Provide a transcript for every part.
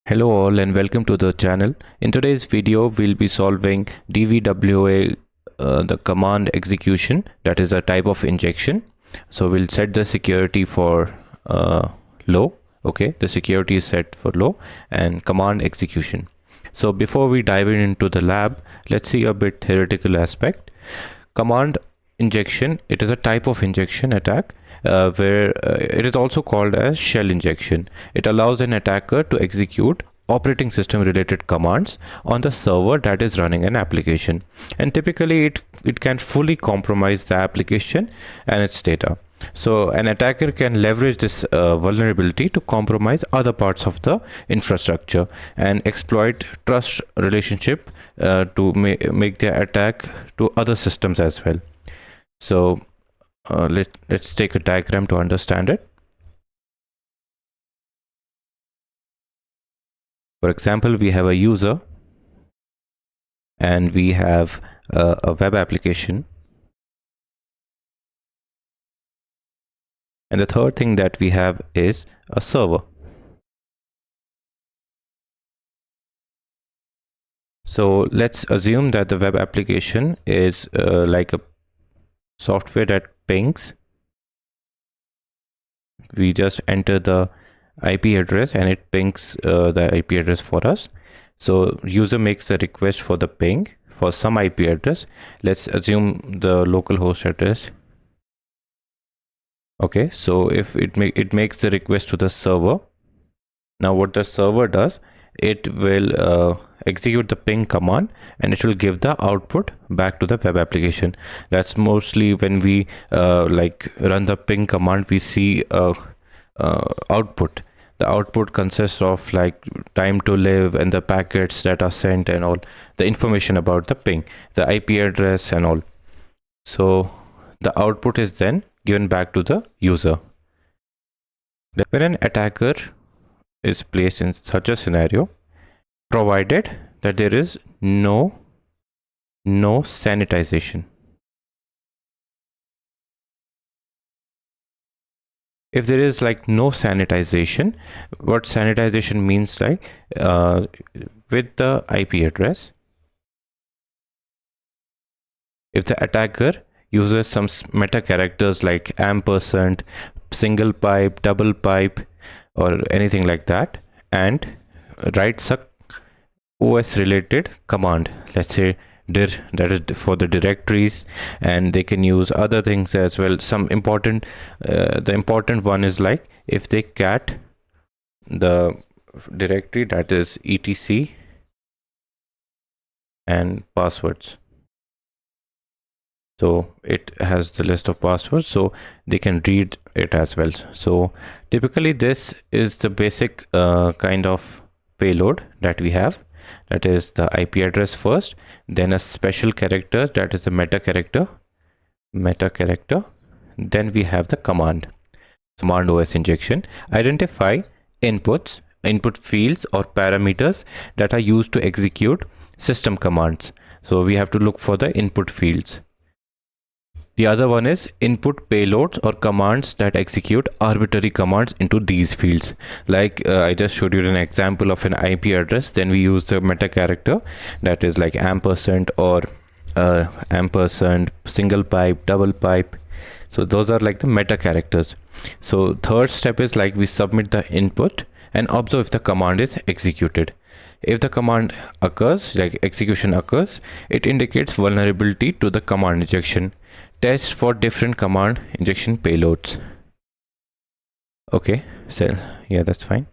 Hello all and welcome to the channel. In today's video, we'll be solving DVWA, the command execution, that is a type of injection. So we'll set the security for low. Okay, the security is set for low and command execution. So before we dive into the lab, let's see a bit theoretical aspect. Command injection, it is a type of injection attack where it is also called as shell injection. It allows an attacker to execute operating system related commands on the server that is running an application, and typically it can fully compromise the application and its data. So an attacker can leverage this vulnerability to compromise other parts of the infrastructure and exploit trust relationship to make their attack to other systems as well. So let's take a diagram to understand it. For example, we have a user and we have a web application. And the third thing that we have is a server. So let's assume that the web application is like a software that pings. We just enter the IP address and it pings the IP address for us. So user makes a request for the ping for some IP address. Let's assume the local host address. Okay, so if it makes the request to the server. Now what the server does, it will execute the ping command and it will give the output back to the web application. That's mostly when we like run the ping command, we see output. The output consists of like time to live and the packets that are sent and all the information about the ping, the IP address and all. So the output is then given back to the user. When an attacker is placed in such a scenario, provided that there is no sanitization. If there is like no sanitization, what sanitization means, like with the IP address, if the attacker uses some meta characters like ampersand, single pipe, double pipe, or anything like that, and writes a OS related command, let's say dir, that is for the directories, and they can use other things as well. Some important the important one is like if they cat the directory, that is etc and passwords. So it has the list of passwords, so they can read it as well. So typically this is the basic kind of payload that we have. That is the IP address first, then a special character, that is the meta character, then we have the command OS injection. Identify input fields or parameters that are used to execute system commands. So we have to look for the input fields. The other one is input payloads or commands that execute arbitrary commands into these fields. Like I just showed you an example of an IP address. Then we use the meta character, that is like ampersand or ampersand, single pipe, double pipe. So those are like the meta characters. So third step is like we submit the input and observe if the command is executed. If the command occurs, like execution occurs, it indicates vulnerability to the command injection. Test for different command injection payloads. Okay, so yeah, that's fine.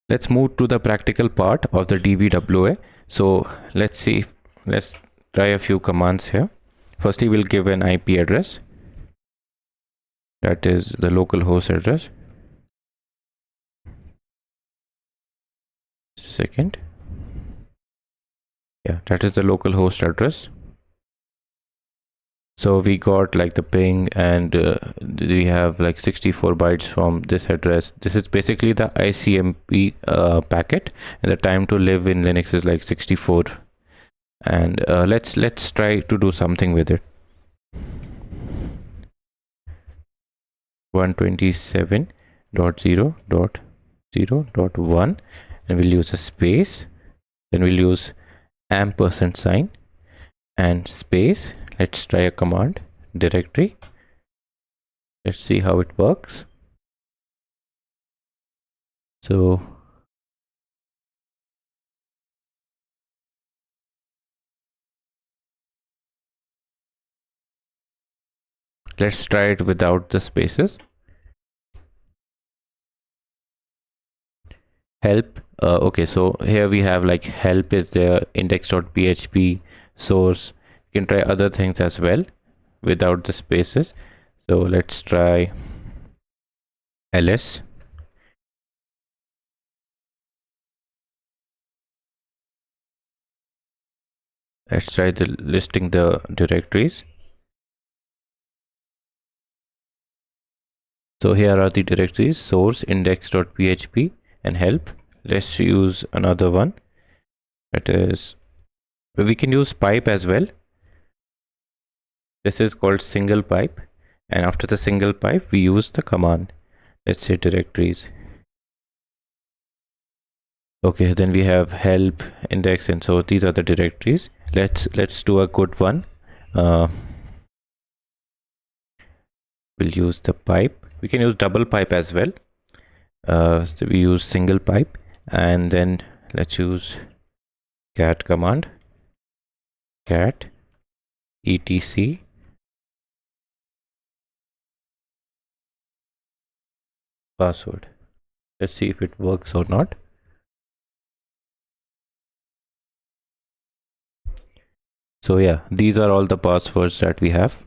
Let's move to the practical part of the DVWA. So let's try a few commands here. Firstly, we'll give an IP address, that is the local host address. Second, yeah, that is the local host address. So we got like the ping, and we have like 64 bytes from this address. This is basically the ICMP packet, and the time to live in Linux is like 64. And let's try to do something with it. 127.0.0.1, and we'll use a space. Then we'll use ampersand sign and space. Let's try a command directory. Let's see how it works. So let's try it without the spaces. Help. Okay, so here we have like help is there, index.php, source. You can try other things as well without the spaces. So let's try ls. Let's try the listing the directories. So here are the directories: source, index.php, and help. Let's use another one. That is, we can use pipe as well. This is called single pipe, and after the single pipe we use the command. Let's say directories. Okay, then we have help, index, and so these are the directories. Let's do a good one. We'll use the pipe. We can use double pipe as well. So we use single pipe, and then let's use cat command, cat etc password. Let's see if it works or not. So yeah, these are all the passwords that we have.